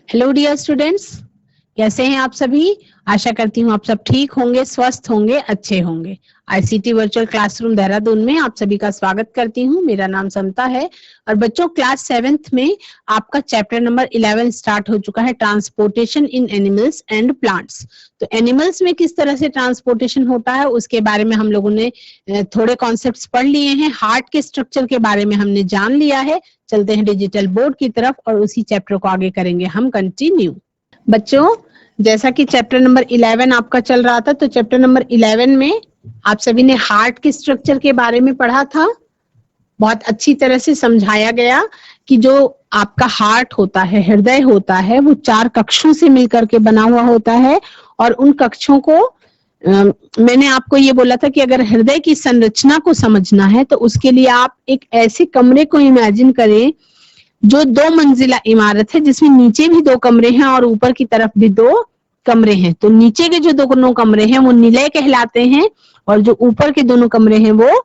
Hello dear students, कैसे हैं आप सभी। आशा करती हूँ आप सब ठीक होंगे, स्वस्थ होंगे, अच्छे होंगे। आईसीटी वर्चुअल क्लासरूम देहरादून में आप सभी का स्वागत करती हूँ। मेरा नाम समता है और बच्चों क्लास 7th में आपका चैप्टर नंबर 11 स्टार्ट हो चुका है, transportation in animals and plants. तो एनिमल्स में किस तरह से ट्रांसपोर्टेशन होता है उसके बारे में हम लोगों ने थोड़े कॉन्सेप्ट्स पढ़ लिए हैं। हार्ट के स्ट्रक्चर के बारे में हमने जान लिया है। चलते हैं डिजिटल बोर्ड की तरफ और उसी चैप्टर को आगे करेंगे हम कंटिन्यू। बच्चों, जैसा कि चैप्टर नंबर 11 आपका चल रहा था, तो चैप्टर नंबर 11 में आप सभी ने हार्ट के स्ट्रक्चर के बारे में पढ़ा था। बहुत अच्छी तरह से समझाया गया कि जो आपका हार्ट होता है, हृदय होता है, वो 4 कक्षों से मिलकर के बना हुआ होता है। और उन कक्षों को मैंने आपको ये बोला था कि अगर हृदय की संरचना को समझना है तो उसके लिए आप एक ऐसे कमरे को इमेजिन करें जो 2 मंजिला इमारत है, जिसमें नीचे भी 2 कमरे हैं और ऊपर की तरफ भी 2 कमरे हैं। तो नीचे के जो 2 कमरे हैं वो निलय कहलाते हैं और जो ऊपर के दोनों कमरे हैं वो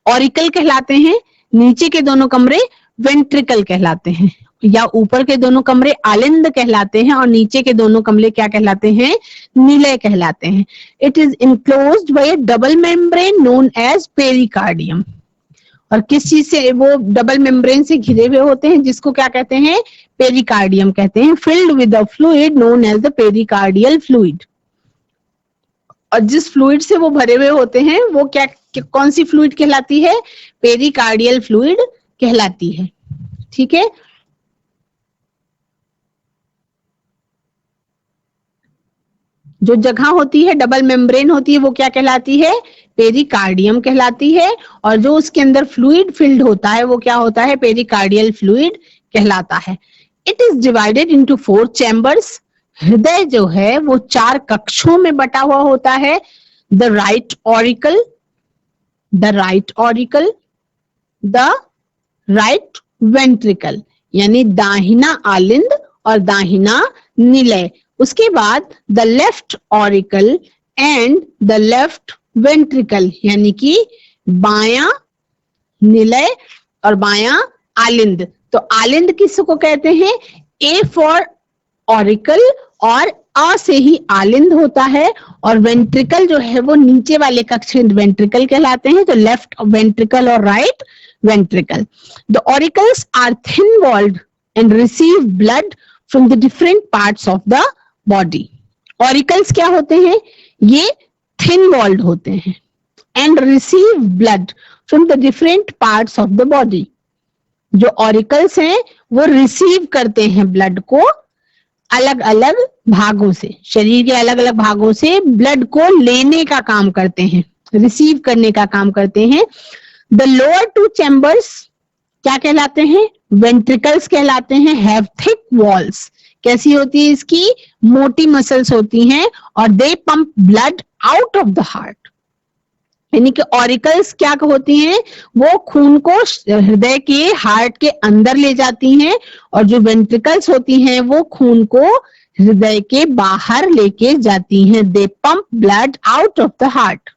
ऑरिकल कहलाते हैं। नीचे के दोनों कमरे वेंट्रिकल कहलाते हैं, या ऊपर के दोनों कमरे आलिंद कहलाते हैं और नीचे के दोनों कमरे क्या कहलाते हैं? निलय कहलाते हैं। It is enclosed by a double membrane known as pericardium. और किस चीज से वो डबल मेम्ब्रेन से घिरे हुए होते हैं, जिसको क्या कहते हैं? पेरिकार्डियम कहते हैं। Filled with a fluid known as the pericardial fluid. और जिस फ्लूइड से वो भरे हुए होते हैं वो क्या कौन सी फ्लूइड कहलाती है? पेरिकार्डियल फ्लूइड कहलाती है। ठीक है, जो जगह होती है, डबल मेम्ब्रेन होती है, वो क्या कहलाती है? पेरिकार्डियम कहलाती है। और जो उसके अंदर फ्लूइड फिल्ड होता है वो क्या होता है? पेरिकार्डियल फ्लूइड कहलाता है। It is divided into 4 chambers. हृदय जो है वो 4 कक्षों में बटा हुआ होता है। The right auricle, the right auricle, the right ventricle, यानी दाहिना आलिंद और दाहिना निलय। उसके बाद the left auricle and the left ventricle, यानी कि बायां निलय और बायां आलिंद। तो आलिंद किसको कहते हैं? ए फॉर ऑरिकल, और अ से ही आलिंद होता है। और वेंट्रिकल जो है वो नीचे वाले कक्ष वेंट्रिकल कहलाते हैं। तो लेफ्ट वेंट्रिकल और right ventricle. The auricles are thin-walled and receive blood from the different parts of the body. Auricles क्या होते हैं? ये thin-walled होते हैं and receive blood from the different parts of the body. जो auricles हैं वो receive करते हैं blood को अलग अलग भागों से, शरीर के अलग अलग भागों से ब्लड को लेने का काम करते हैं, रिसीव करने का काम करते हैं। The lower 2 chambers क्या कहलाते हैं? वेंट्रिकल्स कहलाते हैं। Have thick walls. कैसी होती है इसकी? मोटी मसल्स होती हैं। और they pump blood out of the heart. यानी कि ऑरिकल्स क्या होती हैं? वो खून को हृदय के, हार्ट के अंदर ले जाती हैं। और जो वेंट्रिकल्स होती हैं वो खून को हृदय के बाहर लेके जाती हैं। They pump blood out of the heart.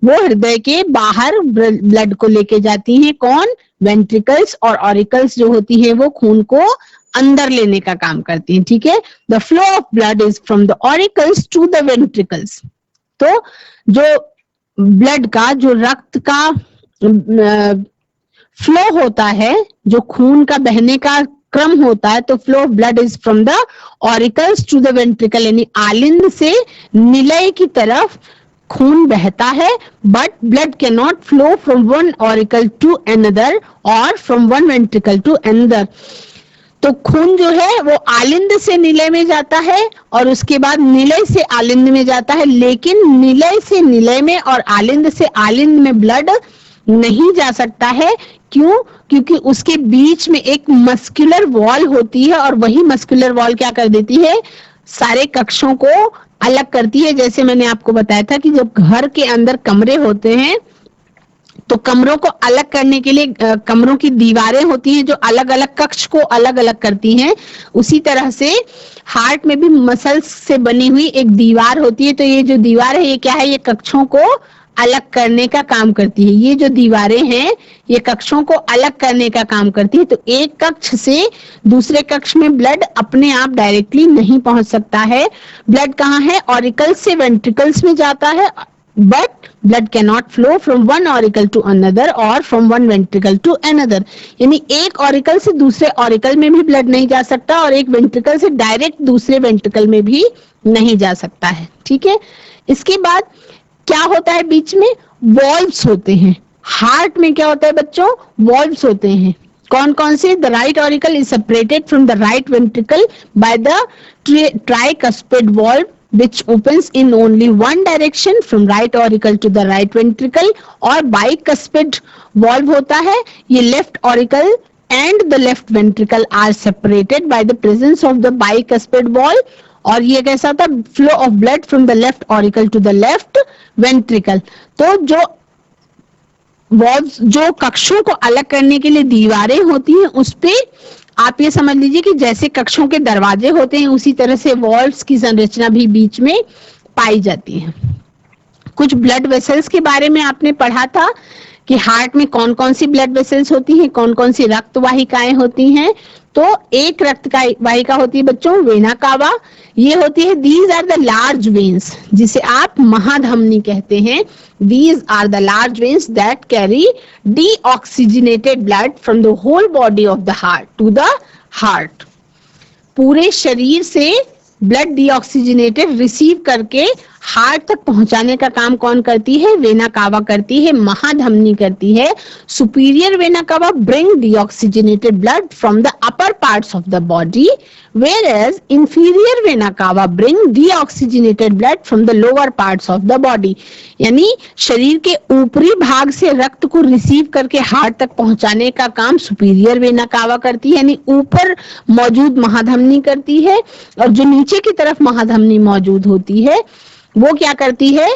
वो हृदय के बाहर ब्लड को लेके जाती हैं। कौन? वेंट्रिकल्स। और ऑरिकल्स जो होती हैं वो खून को अंदर लेने का काम करती हैं। ठीक है, the flow of blood is from the auricles to the ventricles. तो जो ब्लड का, जो रक्त का फ्लो होता है, जो खून का बहने का क्रम होता है, तो flow of blood is from the auricles to the ventricle, यानी आलिंद से निलय की तरफ खून बहता है। But blood can not flow from one auricle to another और from one ventricle to another. तो खून जो है वो आलिंद से निलय में जाता है और उसके बाद निलय से आलिंद में जाता है, लेकिन निलय से निलय में और आलिंद से आलिंद में ब्लड नहीं जा सकता है। क्यों? क्योंकि उसके बीच में एक मस्कुलर वॉल होती है और वही मस्कुलर वॉल क्या कर देती है? सारे कक्षों को अलग करती है। जैसे मैंने आपको बताया था कि जब घर के अंदर कमरे होते हैं तो कमरों को अलग करने के लिए कमरों की दीवारें होती हैं जो अलग अलग कक्ष को अलग अलग करती हैं। उसी तरह से हार्ट में भी मसल्स से बनी हुई एक दीवार होती है। तो ये जो दीवार है ये क्या है? ये कक्षों को अलग करने का काम करती है। ये जो दीवारें हैं ये कक्षों को अलग करने का काम करती है। तो एक कक्ष से दूसरे कक्ष में ब्लड अपने आप डायरेक्टली नहीं पहुंच सकता है। ब्लड कहाँ है? ऑरिकल्स से वेंट्रिकल्स में जाता है, but blood cannot flow from one auricle to another or from one ventricle to another। यानी एक ऑरिकल से दूसरे ऑरिकल में भी ब्लड नहीं जा सकता और एक वेंट्रिकल से डायरेक्ट दूसरे वेंट्रिकल में भी नहीं जा सकता है। ठीक है, इसके बाद क्या होता है? बीच में वॉल्व्स होते हैं। हार्ट में क्या होता है बच्चों? वॉल्व्स होते हैं। कौन कौन से? The right auricle is separated from the right ventricle by the tricuspid valve which opens in only one direction from right auricle to the right ventricle, और bicuspid valve होता है। ये left auricle and the left ventricle are separated by the presence of the bicuspid valve, और ये कैसा होता है? flow of blood from the left auricle to the left ventricle। तो जो valves, जो कक्षों को अलग करने के लिए दीवारें होती हैं, उस पे आप ये समझ लीजिए कि जैसे कक्षों के दरवाजे होते हैं उसी तरह से वॉल्व्स की संरचना भी बीच में पाई जाती है। कुछ ब्लड वेसल्स के बारे में आपने पढ़ा था कि हार्ट में कौन कौन सी ब्लड वेसल्स होती हैं, कौन कौन सी रक्त वाहिकाएं होती हैं। तो एक रक्त वाहिका होती है बच्चों वेना कावा। ये होती है, these are the large veins, जिसे आप महाधमनी कहते हैं। These are the large veins that carry deoxygenated blood from the whole body of the heart to the heart। पूरे शरीर से ब्लड डीऑक्सीजनेटेड रिसीव करके हार्ट तक पहुंचाने का काम कौन करती है? वेना कावा करती है, महाधमनी करती है। Superior vena cava bring deoxygenated blood from the upper parts of the body, whereas inferior vena cava bring deoxygenated blood from the lower parts of the body। यानी शरीर के ऊपरी भाग से रक्त को रिसीव करके हार्ट तक पहुंचाने का काम सुपीरियर वेना कावा करती है, यानी ऊपर मौजूद महाधमनी करती है। और जो नीचे की तरफ महाधमनी मौजूद होती है वो क्या करती है?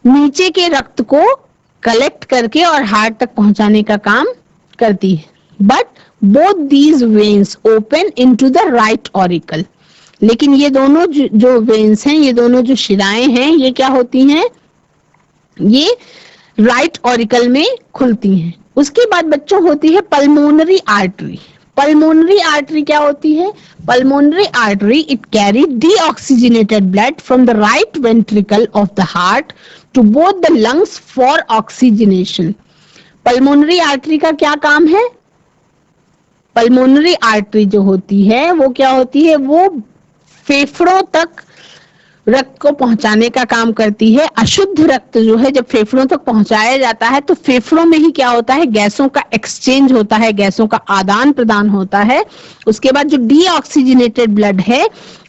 नीचे के रक्त को कलेक्ट करके और हार्ट तक पहुंचाने का काम करती है। But both these veins open into the right auricle। लेकिन ये दोनों जो वेन्स हैं, ये दोनों जो शिराएं हैं, ये क्या होती हैं? ये राइट ऑरिकल में खुलती हैं। उसके बाद बच्चों होती है पल्मोनरी आर्टरी। पल्मोनरी आर्टरी क्या होती है? Pulmonary artery it carry deoxygenated blood from the right ventricle of the heart to both the lungs for oxygenation. Pulmonary artery का क्या काम है? पल्मोनरी आर्टरी जो होती है वो क्या होती है? वो फेफड़ों तक रक्त को पहुंचाने का काम करती है। अशुद्ध रक्त जो है जब फेफड़ों तक पहुंचाया जाता है तो फेफड़ों में ही क्या होता है? गैसों का एक्सचेंज होता है, गैसों का आदान प्रदान होता है। उसके बाद जो डीऑक्सीजनेटेड ब्लड है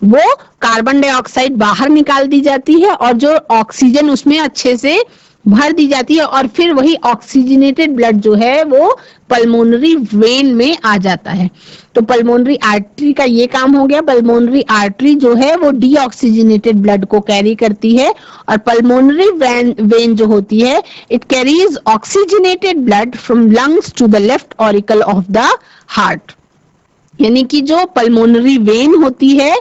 वो कार्बन डाइऑक्साइड बाहर निकाल दी जाती है और जो ऑक्सीजन उसमें अच्छे से भर दी जाती है, और फिर वही ऑक्सीजनेटेड ब्लड जो है वो पल्मोनरी वेन में आ जाता है। तो पल्मोनरी आर्टरी का ये काम हो गया। पल्मोनरी आर्टरी जो है वो डीऑक्सीजनेटेड ब्लड को कैरी करती है, और पल्मोनरी वेन जो होती है it carries oxygenated blood from lungs to the left auricle of the heart. यानी कि जो पल्मोनरी वेन होती है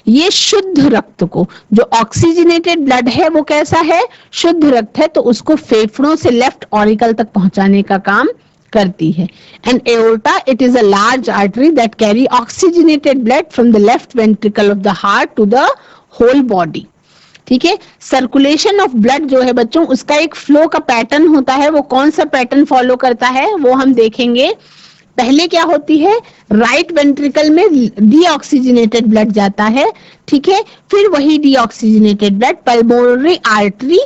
ये शुद्ध रक्त को, जो ऑक्सीजनेटेड ब्लड है वो कैसा है? शुद्ध रक्त है, तो उसको फेफड़ों से लेफ्ट ऑरिकल तक पहुंचाने का काम करती है। And aorta it is a large artery that carry oxygenated blood from the left ventricle of the heart to the whole body. ठीक है, सर्कुलेशन ऑफ ब्लड जो है बच्चों उसका एक फ्लो का पैटर्न होता है। वो कौन सा पैटर्न फॉलो करता है वो हम देखेंगे। पहले क्या होती है? राइट वेंट्रिकल में डीऑक्सीजनेटेड ब्लड जाता है। ठीक है, फिर वही डीऑक्सीजनेटेड ब्लड पल्मोनरी आर्टरी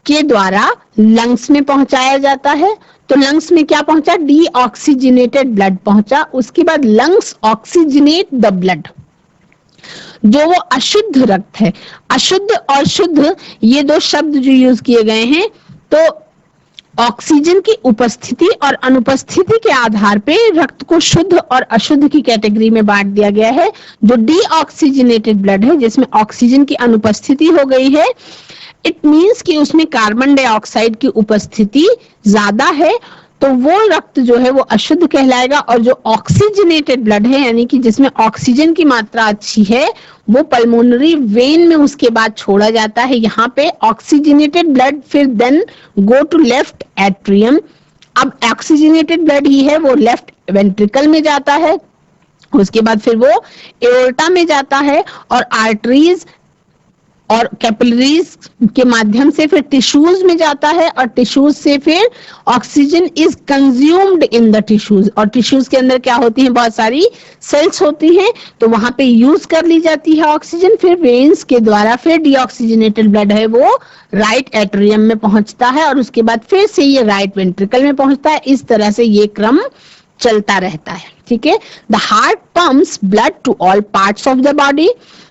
के द्वारा लंग्स में पहुंचाया जाता है। तो लंग्स में क्या पहुंचा? डीऑक्सीजनेटेड ब्लड पहुंचा। उसके बाद लंग्स ऑक्सीजनेट द ब्लड। जो वो अशुद्ध रक्त है, अशुद्ध और शुद्ध ये दो शब्द जो यूज किए गए हैं, तो ऑक्सीजन की उपस्थिति और अनुपस्थिति के आधार पे रक्त को शुद्ध और अशुद्ध की कैटेगरी में बांट दिया गया है। जो डीऑक्सीजनेटेड ब्लड है जिसमें ऑक्सीजन की अनुपस्थिति हो गई है, इट मींस कि उसमें कार्बन डाइऑक्साइड की उपस्थिति ज्यादा है, तो वो रक्त जो है वो अशुद्ध कहलाएगा, और जो ऑक्सीजनेटेड ब्लड है यानी कि जिसमें ऑक्सीजन की मात्रा अच्छी है वो पल्मोनरी वेन में उसके बाद छोड़ा जाता है। यहाँ पे ऑक्सीजनेटेड ब्लड फिर then go to left atrium. अब ऑक्सीजनेटेड ब्लड ही है वो लेफ्ट वेंट्रिकल में जाता है, उसके बाद फिर वो एओर्टा में जाता है, और आर्टरीज और कैपिलरीज के माध्यम से फिर टिश्यूज में जाता है, और टिश्यूज से फिर oxygen is consumed in the tissues, और टिश्यूज के अंदर क्या होती हैं, बहुत सारी सेल्स होती हैं, तो वहां पे यूज कर ली जाती है ऑक्सीजन। फिर वेन्स के द्वारा फिर डीऑक्सीजनेटेड ब्लड है वो राइट एट्रियम में पहुंचता है, और उसके बाद फिर से ये राइट वेंट्रिकल में पहुंचता है। इस तरह से ये क्रम चलता रहता है, ठीक है। The heart pumps blood to all parts of the body.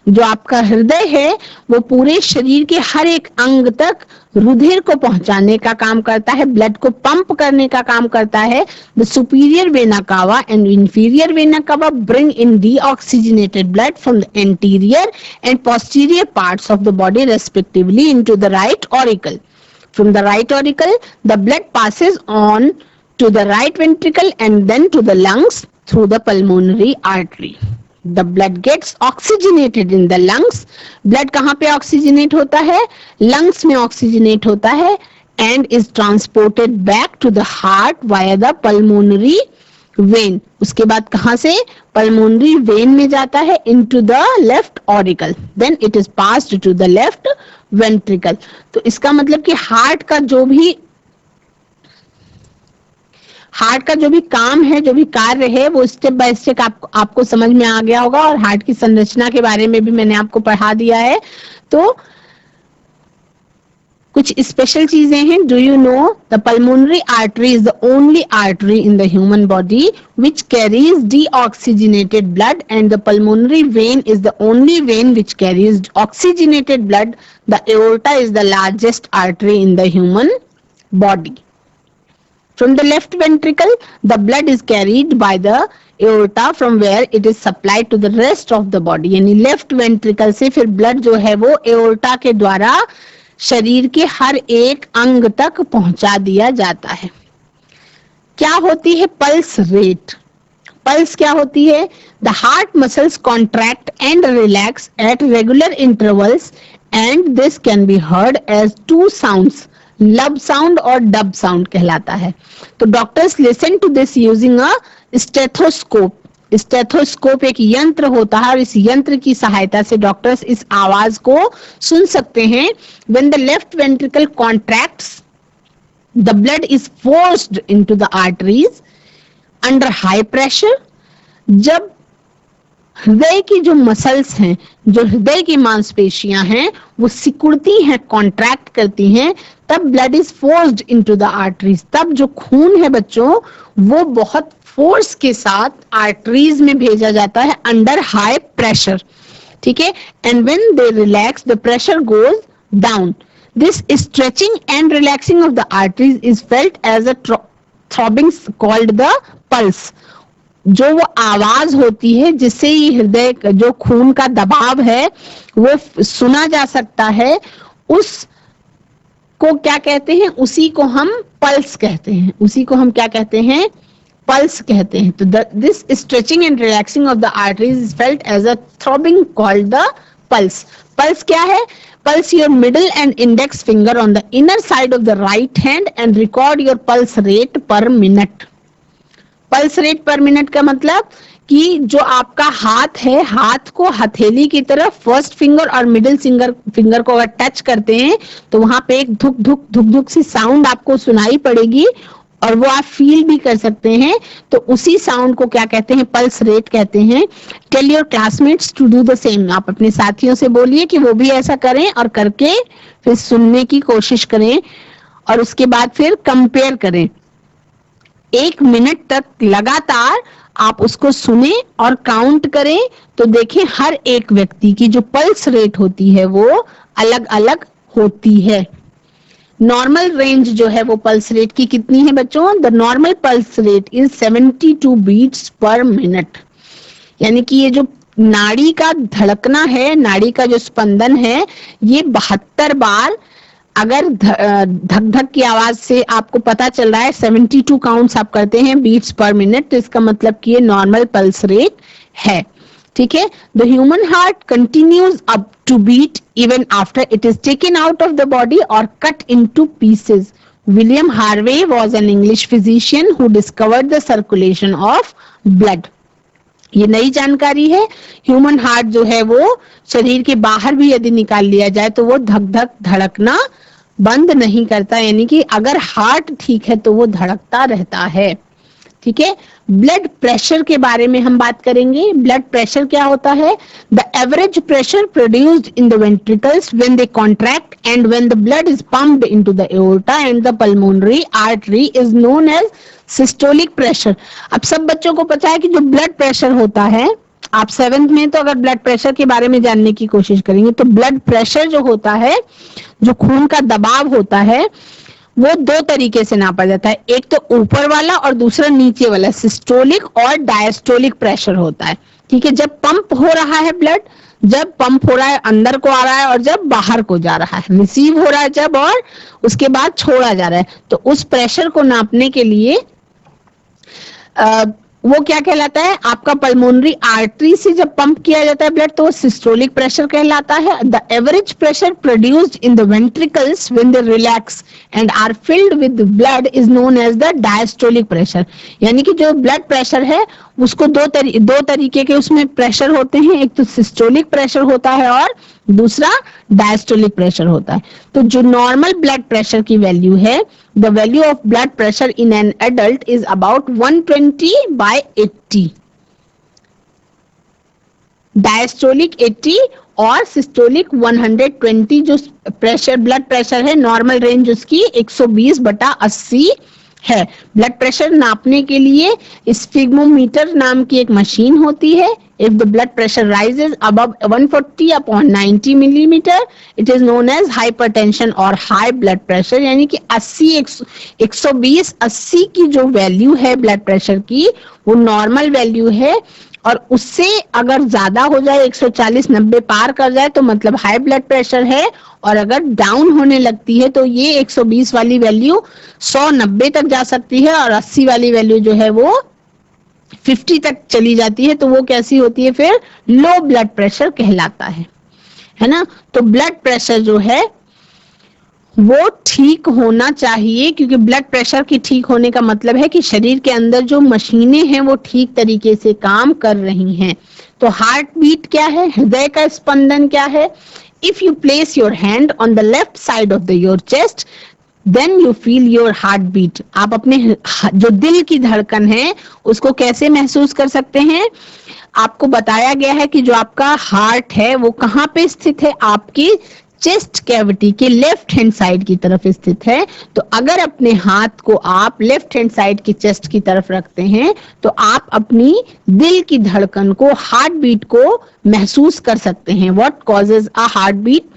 जो आपका हृदय है वो पूरे शरीर के हर एक अंग तक रुधिर को पहुंचाने का काम करता है, ब्लड को पंप करने का काम करता है। The superior vena cava and inferior vena cava bring in deoxygenated blood from the anterior and posterior parts of the body respectively into the right auricle. From the right auricle, the blood passes on to the right ventricle and then to the lungs through the pulmonary artery. The blood gets oxygenated in the lungs. Blood कहाँ पे oxygenate होता है? Lungs में oxygenate होता है and is transported back to the heart via the pulmonary vein. उसके बाद कहाँ से? Pulmonary vein में जाता है into the left auricle. Then it is passed to the left ventricle. तो इसका मतलब कि हार्ट का जो भी काम है, जो भी कार्य है, वो स्टेप बाय स्टेप आपको समझ में आ गया होगा, और हार्ट की संरचना के बारे में भी मैंने आपको पढ़ा दिया है। तो कुछ स्पेशल चीजें हैं। Do you know the pulmonary artery is the only artery in the human body which carries deoxygenated blood, and the pulmonary vein is the only when which carries oxygenated blood. The aorta is the largest artery in the human body. From the left ventricle, the blood is carried by the aorta from where it is supplied to the rest of the body. यानी left ventricle से फिर blood जो है वो aorta के द्वारा शरीर के हर एक अंग तक पहुंचा दिया जाता है। क्या होती है पल्स रेट? पल्स क्या होती है? The heart muscles contract and relax at regular intervals and this can be heard as two sounds. Lub sound और डब साउंड कहलाता है। तो doctors listen to this using a stethoscope. Stethoscope एक यंत्र होता है, और इस यंत्र की सहायता से डॉक्टर्स इस आवाज को सुन सकते हैं। When the left ventricle contracts, the blood is forced into the arteries under high pressure. जब हृदय की जो मसल्स हैं, जो हृदय की मांसपेशियां हैं, वो सिकुड़ती हैं, कॉन्ट्रैक्ट करती हैं, तब blood is forced into the arteries. तब जो खून है बच्चों वो बहुत फोर्स के साथ आर्टरीज में भेजा जाता है अंडर हाई प्रेशर, ठीक है। And when they relax the pressure goes down. This stretching and relaxing of the arteries is felt as a throbbing called the pulse. जो वो आवाज होती है जिससे ये हृदय जो खून का दबाव है वो सुना जा सकता है, उस को क्या कहते हैं? उसी को हम पल्स कहते हैं। उसी को हम क्या कहते हैं? पल्स कहते हैं। तो this stretching and relaxing of the arteries is felt as a throbbing called the pulse. Pulse क्या है? Pulse your middle and index finger on the inner side of the right hand and record your pulse rate per minute. Pulse rate पर minute का मतलब कि जो आपका हाथ है, हाथ को हथेली की तरफ फर्स्ट फिंगर और मिडिल फिंगर को अगर टच करते हैं तो वहां पे एक धुक धुक धुक धुक सी साउंड आपको सुनाई पड़ेगी, और वो आप फील भी कर सकते हैं। तो उसी साउंड को क्या कहते हैं? पल्स रेट कहते हैं। Tell your classmates to do the same. आप अपने साथियों से बोलिए कि वो भी ऐसा करें, और करके फिर सुनने की कोशिश करें, और उसके बाद फिर कंपेयर करें। 1 मिनट तक लगातार आप उसको सुने और काउंट करें, तो देखें हर एक व्यक्ति की जो पल्स रेट होती है वो अलग अलग होती है। नॉर्मल रेंज जो है वो पल्स रेट की कितनी है बच्चों? The normal pulse rate is 72 beats per minute. यानी कि ये जो नाड़ी का धड़कना है, नाड़ी का जो स्पंदन है, ये 72 बार अगर धक धक की आवाज से आपको पता चल रहा है 72 काउंट्स आप करते हैं बीट्स पर मिनट, तो इसका मतलब कि ये नॉर्मल पल्स रेट है। ठीक है, the human heart continues up to beat even after it is taken out of the body और cut into pieces. William Harvey was an English physician who discovered the circulation of blood. ये नई जानकारी है। Human heart जो है वो शरीर के बाहर भी यदि निकाल लिया जाए तो वो धक धक धड़कना बंद नहीं करता, यानी कि अगर हार्ट ठीक है तो वो धड़कता रहता है। ठीक है, ब्लड प्रेशर के बारे में हम बात करेंगे। ब्लड प्रेशर क्या होता है? The average pressure produced in the ventricles when they contract and when the blood is pumped into the aorta and the pulmonary artery is known as systolic pressure. अब सब बच्चों को पता है कि जो ब्लड प्रेशर होता है, आप 7th में तो अगर ब्लड प्रेशर के बारे में जानने की कोशिश करेंगे तो ब्लड प्रेशर जो होता है, जो खून का दबाव होता है, वो दो तरीके से नापा जाता है। एक तो ऊपर वाला और दूसरा नीचे वाला, सिस्टोलिक और डायस्टोलिक प्रेशर होता है। ठीक है, जब पंप हो रहा है ब्लड, जब पंप हो रहा है अंदर को आ रहा है और जब बाहर को जा रहा है, रिसीव हो रहा है जब और उसके बाद छोड़ा जा रहा है, तो उस प्रेशर को नापने के लिए वो क्या कहलाता है? आपका पल्मोनरी आर्टरी से जब पंप किया जाता है ब्लड तो वो सिस्टोलिक प्रेशर कहलाता है। The average pressure produced in the ventricles when they relax and are filled with blood is known as the diastolic pressure. यानी कि जो ब्लड प्रेशर है उसको दो तरीके के उसमें प्रेशर होते हैं, एक तो सिस्टोलिक प्रेशर होता है और दूसरा डायस्टोलिक प्रेशर होता है। तो जो नॉर्मल ब्लड प्रेशर की वैल्यू है, the value of blood pressure in an adult is about 120/80, diastolic 80 और सिस्टोलिक 120। जो प्रेशर ब्लड प्रेशर है, नॉर्मल रेंज उसकी 120/80 है। ब्लड प्रेशर नापने के लिए स्फिग्मोमीटर नाम की एक मशीन होती है। If the blood pressure rises above 140/90 millimeter, it is known as hypertension or high blood pressure। यानी कि 120 80 की जो वैल्यू है ब्लड प्रेशर की, वो नॉर्मल वैल्यू है, और उससे अगर ज्यादा हो जाए 140 90 पार कर जाए तो मतलब हाई ब्लड प्रेशर है, और अगर डाउन होने लगती है तो ये 120 वाली वैल्यू 100 90 तक जा सकती है और 80 वाली वैल्यू जो है वो 50 तक चली जाती है, तो वो कैसी होती है? फिर लो ब्लड प्रेशर कहलाता है ना। तो ब्लड प्रेशर जो है वो ठीक होना चाहिए, क्योंकि ब्लड प्रेशर की ठीक होने का मतलब है कि शरीर के अंदर जो मशीनें हैं वो ठीक तरीके से काम कर रही हैं। तो हार्ट बीट क्या है? हृदय का स्पंदन क्या है? If you place your hand on the left side of your chest then you feel your heart beat. आप अपने जो दिल की धड़कन है उसको कैसे महसूस कर सकते हैं? आपको बताया गया है कि जो आपका हार्ट है वो कहाँ पे स्थित है? आपकी चेस्ट कैविटी के लेफ्ट हैंड साइड की तरफ स्थित है। तो अगर अपने हाथ को आप लेफ्ट हैंड साइड की चेस्ट की तरफ रखते हैं तो आप अपनी दिल की धड़कन को, हार्ट बीट को महसूस कर सकते हैं। What causes a heart beat?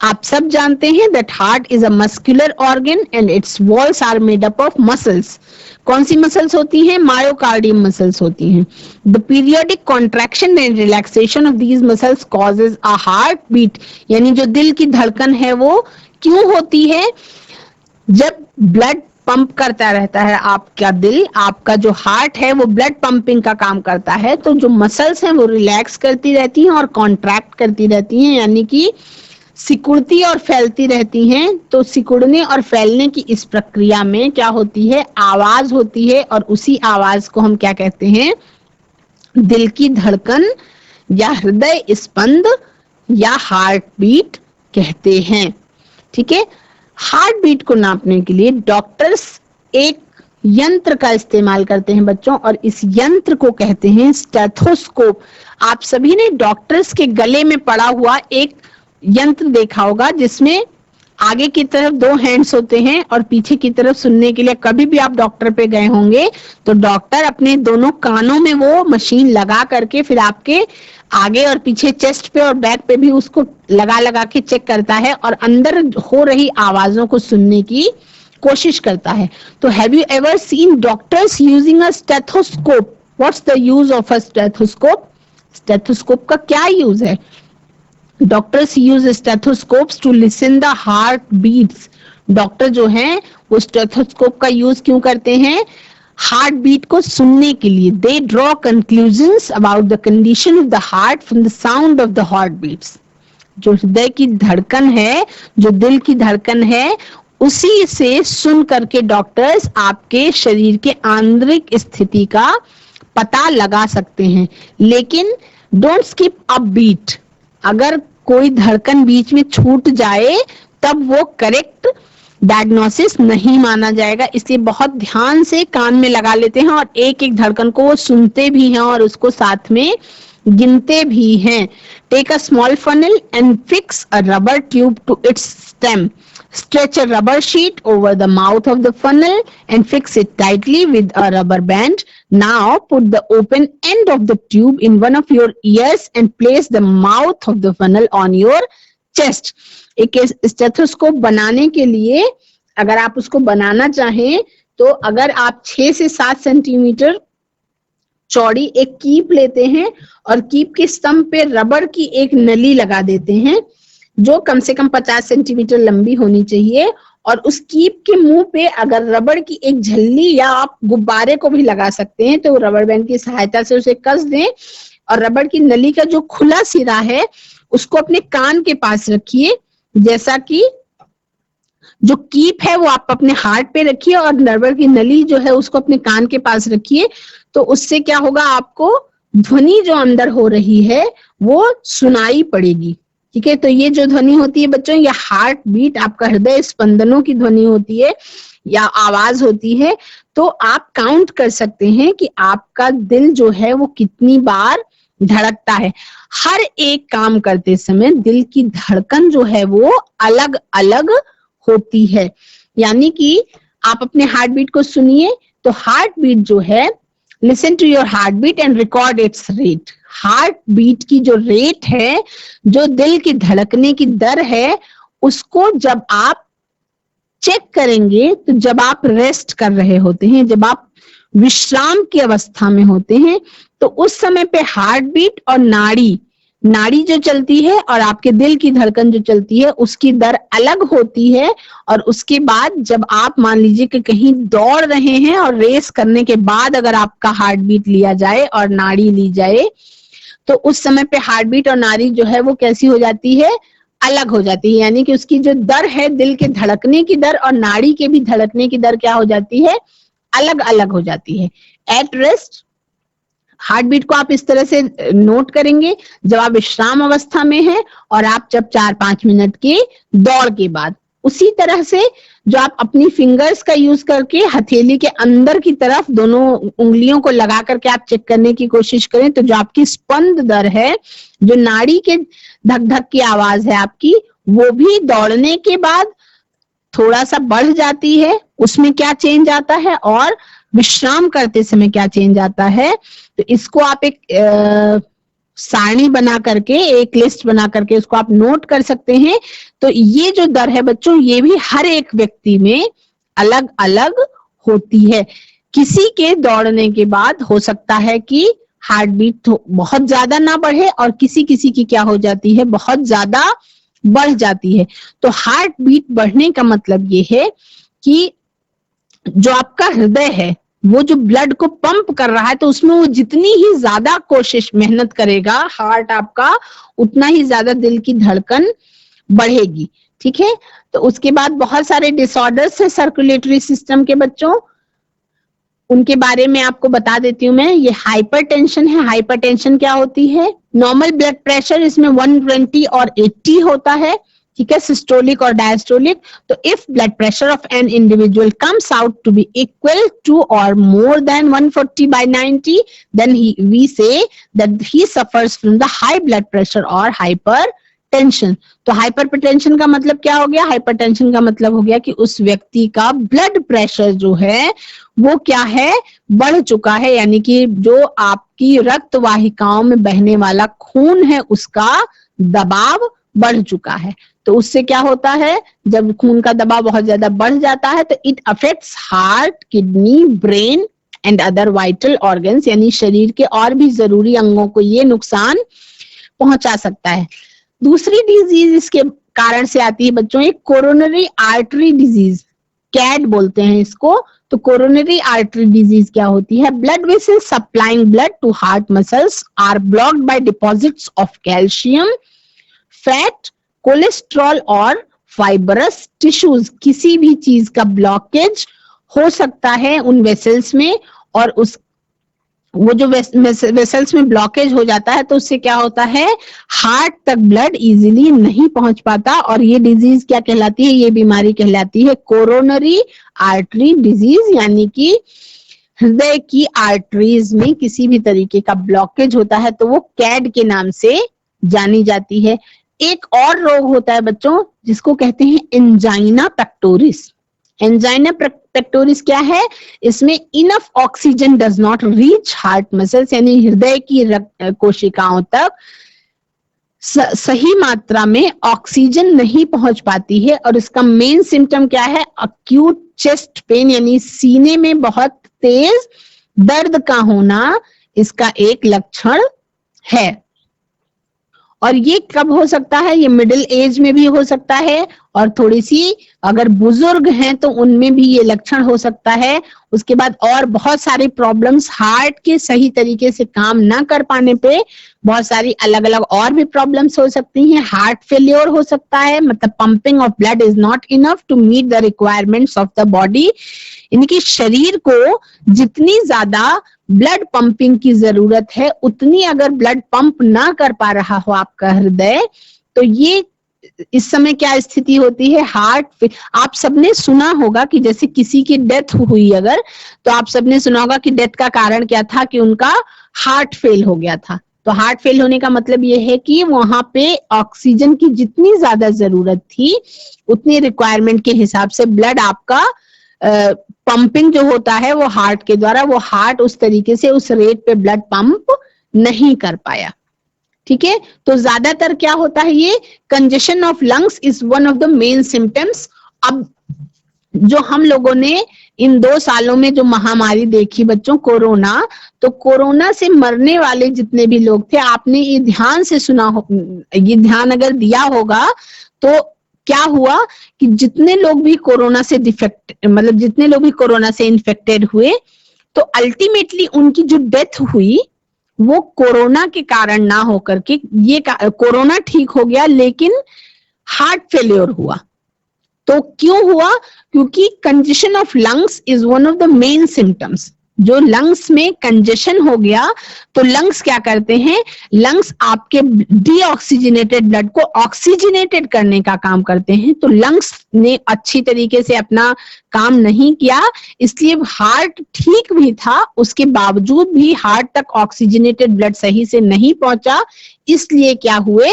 आप सब जानते हैं that heart is a muscular organ and its walls are made up of muscles. कौन सी मसल्स होती हैं? मायोकार्डियम मसल्स होती हैं। The periodic contraction and relaxation of these muscles causes a heart beat. यानी जो दिल की धड़कन है वो क्यों होती है? जब ब्लड पंप करता रहता है आपका दिल, आपका जो हार्ट है वो ब्लड पंपिंग का काम करता है, तो जो मसल्स हैं वो रिलैक्स करती रहती हैं और कॉन्ट्रैक्ट करती रहती हैं, यानी कि सिकुड़ती और फैलती रहती हैं। तो सिकुड़ने और फैलने की इस प्रक्रिया में क्या होती है? आवाज होती है, और उसी आवाज को हम क्या कहते हैं? दिल की धड़कन या हृदय स्पंद या हार्ट बीट कहते हैं। ठीक है, हार्ट बीट को नापने के लिए डॉक्टर्स एक यंत्र का इस्तेमाल करते हैं बच्चों, और इस यंत्र को कहते हैं स्टेथोस्कोप। आप सभी ने डॉक्टर्स के गले में पड़ा हुआ एक यंत्र देखा होगा जिसमें आगे की तरफ 2 हैंड्स होते हैं और पीछे की तरफ सुनने के लिए। कभी भी आप डॉक्टर पे गए होंगे तो डॉक्टर अपने दोनों कानों में वो मशीन लगा करके फिर आपके आगे और पीछे चेस्ट पे और बैक पे भी उसको लगा लगा के चेक करता है और अंदर हो रही आवाजों को सुनने की कोशिश करता है। तो have you ever seen doctors using a stethoscope? What's the use of a stethoscope? Stethoscope का क्या यूज है? Doctors use stethoscopes to listen the heart beats. Doctor जो हैं वो स्टेथोस्कोप का यूज क्यों करते हैं? हार्ट बीट को सुनने के लिए। They draw conclusions about the condition of the heart from the sound of the heart beats. जो हृदय की धड़कन है, जो दिल की धड़कन है, उसी से सुन करके डॉक्टर्स आपके शरीर के आंतरिक स्थिति का पता लगा सकते हैं। लेकिन डोंट स्किप अ बीट। अगर कोई धड़कन बीच में छूट जाए तब वो करेक्ट डायग्नोसिस नहीं माना जाएगा। इसलिए बहुत ध्यान से कान में लगा लेते हैं और एक एक धड़कन को वो सुनते भी हैं और उसको साथ में गिनते भी हैं। Take a small funnel and fix a rubber tube to its stem. Stretch a rubber sheet over the mouth of the funnel and fix it tightly with a rubber band. Now put the open end of the tube in one of your ears and place the mouth of the funnel on your chest. एक stethoscope बनाने के लिए अगर आप उसको बनाना चाहें तो अगर आप 6 से 7 सेंटीमीटर चौड़ी एक कीप लेते हैं और कीप के स्तंभ पे रबर की एक नली लगा देते हैं जो कम से कम 50 सेंटीमीटर लंबी होनी चाहिए, और उस कीप के मुंह पे अगर रबड़ की एक झल्ली या आप गुब्बारे को भी लगा सकते हैं तो रबर बैंड की सहायता से उसे कस दें और रबड़ की नली का जो खुला सिरा है उसको अपने कान के पास रखिए। जैसा कि जो कीप है वो आप अपने हार्ट पे रखिए और रबड़ की नली जो है उसको अपने कान के पास रखिए। तो उससे क्या होगा, आपको ध्वनि जो अंदर हो रही है वो सुनाई पड़ेगी। ठीक है, तो ये जो ध्वनि होती है बच्चों, ये हार्ट बीट, आपका हृदय स्पंदनों की ध्वनि होती है या आवाज होती है। तो आप काउंट कर सकते हैं कि आपका दिल जो है वो कितनी बार धड़कता है। हर एक काम करते समय दिल की धड़कन जो है वो अलग अलग होती है। यानी कि आप अपने हार्ट बीट को सुनिए तो हार्ट बीट जो है, listen to your heart beat and record its rate. Heart beat की जो रेट है, जो दिल की धड़कने की दर है, उसको जब आप चेक करेंगे तो जब आप रेस्ट कर रहे होते हैं, जब आप विश्राम की अवस्था में होते हैं, तो उस समय पे हार्ट बीट और नाड़ी जो चलती है और आपके दिल की धड़कन जो चलती है उसकी दर अलग होती है। और उसके बाद जब आप मान लीजिए कि कहीं दौड़ रहे हैं और रेस करने के बाद अगर आपका हार्ट बीट लिया जाए और नाड़ी ली जाए तो उस समय पे हार्ट बीट और नाड़ी जो है वो कैसी हो जाती है, अलग हो जाती है। यानी कि उसकी जो दर है, दिल के धड़कने की दर और नाड़ी के भी धड़कने की दर क्या हो जाती है, अलग अलग हो जाती है। एट रेस्ट हार्ट बीट को आप इस तरह से नोट करेंगे जब आप विश्राम अवस्था में हैं और आप जब 4-5 मिनट की दौड़ के बाद। उसी तरह से जो आप अपनी फिंगर्स का यूज करके हथेली के अंदर की तरफ दोनों उंगलियों को लगा करके आप चेक करने की कोशिश करें तो जो आपकी स्पंद दर है, जो नाड़ी के धक धक की आवाज है आपकी, वो भी दौड़ने के बाद थोड़ा सा बढ़ जाती है। उसमें क्या चेंज आता है और विश्राम करते समय क्या चेंज आता है, तो इसको आप एक सारणी बना करके, एक लिस्ट बना करके उसको आप नोट कर सकते हैं। तो ये जो दर है बच्चों, ये भी हर एक व्यक्ति में अलग अलग होती है। किसी के दौड़ने के बाद हो सकता है कि हार्ट बीट बहुत ज्यादा ना बढ़े और किसी किसी की क्या हो जाती है, बहुत ज्यादा बढ़ जाती है। तो हार्ट बीट बढ़ने का मतलब ये है कि जो आपका हृदय है वो जो ब्लड को पंप कर रहा है, तो उसमें वो जितनी ही ज्यादा कोशिश मेहनत करेगा हार्ट आपका, उतना ही ज्यादा दिल की धड़कन बढ़ेगी। ठीक है, तो उसके बाद बहुत सारे डिसऑर्डर्स है सर्कुलेटरी सिस्टम के बच्चों, उनके बारे में आपको बता देती हूँ मैं। ये हाइपरटेंशन है। हाइपरटेंशन क्या होती है, नॉर्मल ब्लड प्रेशर इसमें 120 और 80 होता है। ठीक है, सिस्टोलिक और डायस्टोलिक। तो if blood pressure of an individual comes out to be equal to और more than 140/90 then we say that he suffers from the high blood pressure और हाइपरटेंशन। तो हाइपरटेंशन का मतलब क्या हो गया, हाइपरटेंशन का मतलब हो गया कि उस व्यक्ति का ब्लड प्रेशर जो है वो क्या है, बढ़ चुका है। यानी कि जो आपकी रक्त वाहिकाओं में बहने वाला खून है उसका दबाव बढ़ चुका है। तो उससे क्या होता है, जब खून का दबाव बहुत ज्यादा बढ़ जाता है तो it affects heart, kidney, brain and other vital organs, यानी शरीर के और भी जरूरी अंगों को ये नुकसान पहुंचा सकता है। दूसरी डिजीज इसके कारण से आती है बच्चों, एक कोरोनरी आर्टरी डिजीज, कैड बोलते हैं इसको। तो कोरोनरी आर्टरी डिजीज क्या होती है? Blood vessels supplying blood to heart muscles are blocked by deposits of calcium, fat, cholesterol और फाइबरस टिश्यूज। किसी भी चीज का ब्लॉकेज हो सकता है उन वेसल्स में, और उस वो जो वेसल्स में ब्लॉकेज हो जाता है तो उससे क्या होता है, हार्ट तक ब्लड इजीली नहीं पहुंच पाता, और ये डिजीज क्या कहलाती है? ये बीमारी कहलाती है कोरोनरी आर्टरी डिजीज, यानी कि हृदय की आर्टरीज में किसी भी तरीके का ब्लॉकेज होता है तो वो कैड के नाम से जानी जाती है। एक और रोग होता है बच्चों जिसको कहते हैं एंजाइना पेक्टोरिस। एंजाइना पेक्टोरिस क्या है? इसमें enough oxygen does not reach heart muscles, यानी हृदय की कोशिकाओं तक सही मात्रा में ऑक्सीजन नहीं पहुंच पाती है, और इसका मेन सिम्टम क्या है? अक्यूट चेस्ट पेन, यानी सीने में बहुत तेज दर्द का होना इसका एक लक्षण है। और ये कब हो सकता है? ये मिडिल एज में भी हो सकता है, और थोड़ी सी अगर बुजुर्ग हैं तो उनमें भी ये लक्षण हो सकता है। उसके बाद और बहुत सारी प्रॉब्लम्स, हार्ट के सही तरीके से काम ना कर पाने पे बहुत सारी अलग अलग और भी प्रॉब्लम्स हो सकती हैं। हार्ट फेल्योर हो सकता है, मतलब pumping of blood is not enough to meet the requirements of the body. इनकी शरीर को जितनी ज्यादा ब्लड पंपिंग की जरूरत है उतनी अगर ब्लड पंप ना कर पा रहा हो आपका हृदय, तो ये इस समय क्या स्थिति होती है? हार्ट, आप सबने सुना होगा कि जैसे किसी की डेथ हुई अगर, तो आप सबने सुना होगा कि डेथ का कारण क्या था? कि उनका हार्ट फेल हो गया था। तो हार्ट फेल होने का मतलब ये है कि वहां पे ऑक्सीजन की जितनी ज्यादा जरूरत थी उतनी रिक्वायरमेंट के हिसाब से ब्लड आपका पंपिंग जो होता है वो हार्ट के द्वारा, वो हार्ट उस तरीके से उस रेट पे ब्लड पंप नहीं कर पाया। ठीक है, तो ज्यादातर क्या होता है? ये congestion of lungs is one of the main symptoms. अब जो हम लोगों ने इन 2 सालों में जो महामारी देखी बच्चों, कोरोना, तो कोरोना से मरने वाले जितने भी लोग थे, आपने ये ध्यान से सुना हो, ये ध्यान अगर दिया होगा तो क्या हुआ कि जितने लोग भी कोरोना से मतलब जितने लोग भी कोरोना से इन्फेक्टेड हुए, तो अल्टीमेटली उनकी जो डेथ हुई वो कोरोना के कारण ना होकर के, ये कोरोना ठीक हो गया लेकिन हार्ट फेल्योर हुआ। तो क्यों हुआ? क्योंकि congestion of lungs is one of the main symptoms. जो लंग्स में कंजेशन हो गया तो लंग्स क्या करते हैं? लंग्स आपके डीऑक्सीजनेटेड ब्लड को ऑक्सीजनेटेड करने का काम करते हैं। तो लंग्स ने अच्छी तरीके से अपना काम नहीं किया, इसलिए हार्ट ठीक भी था, उसके बावजूद भी हार्ट तक ऑक्सीजनेटेड ब्लड सही से नहीं पहुंचा, इसलिए क्या हुए?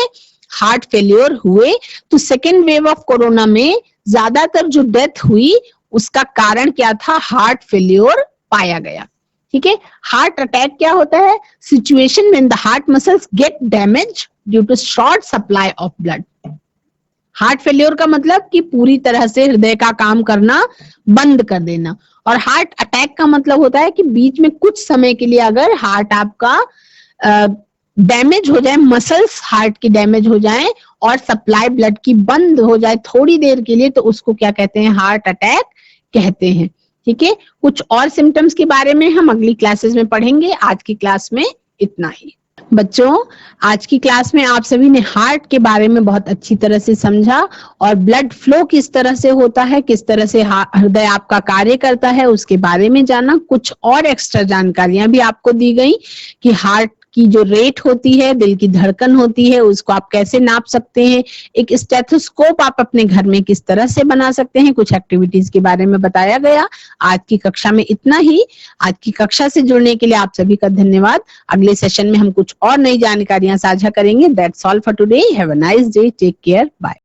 हार्ट फेल्योर हुए। तो सेकेंड वेव ऑफ कोरोना में ज्यादातर जो डेथ हुई उसका कारण क्या था? हार्ट फेल्योर पाया गया। ठीक है, हार्ट अटैक क्या होता है? Situation when the heart muscles get damage due to short supply of blood. Heart failure का मतलब कि पूरी तरह से हृदय का काम करना बंद कर देना, और हार्ट अटैक का मतलब होता है कि बीच में कुछ समय के लिए अगर हार्ट आपका डैमेज हो जाए, मसल्स हार्ट की डैमेज हो जाए और सप्लाई ब्लड की बंद हो जाए थोड़ी देर के लिए, तो उसको क्या कहते हैं? हार्ट अटैक कहते हैं। ठीक है, कुछ और सिम्टम्स के बारे में हम अगली क्लासेस में पढ़ेंगे। आज की क्लास में इतना ही। बच्चों, आज की क्लास में आप सभी ने हार्ट के बारे में बहुत अच्छी तरह से समझा, और ब्लड फ्लो किस तरह से होता है, किस तरह से हृदय आपका कार्य करता है उसके बारे में जाना। कुछ और एक्स्ट्रा जानकारियां भी आपको दी गई कि हार्ट की जो रेट होती है, दिल की धड़कन होती है, उसको आप कैसे नाप सकते हैं। एक स्टेथोस्कोप आप अपने घर में किस तरह से बना सकते हैं, कुछ एक्टिविटीज के बारे में बताया गया। आज की कक्षा में इतना ही। आज की कक्षा से जुड़ने के लिए आप सभी का धन्यवाद। अगले सेशन में हम कुछ और नई जानकारियां साझा करेंगे। That's all for today. Have a nice day. Take care. Bye.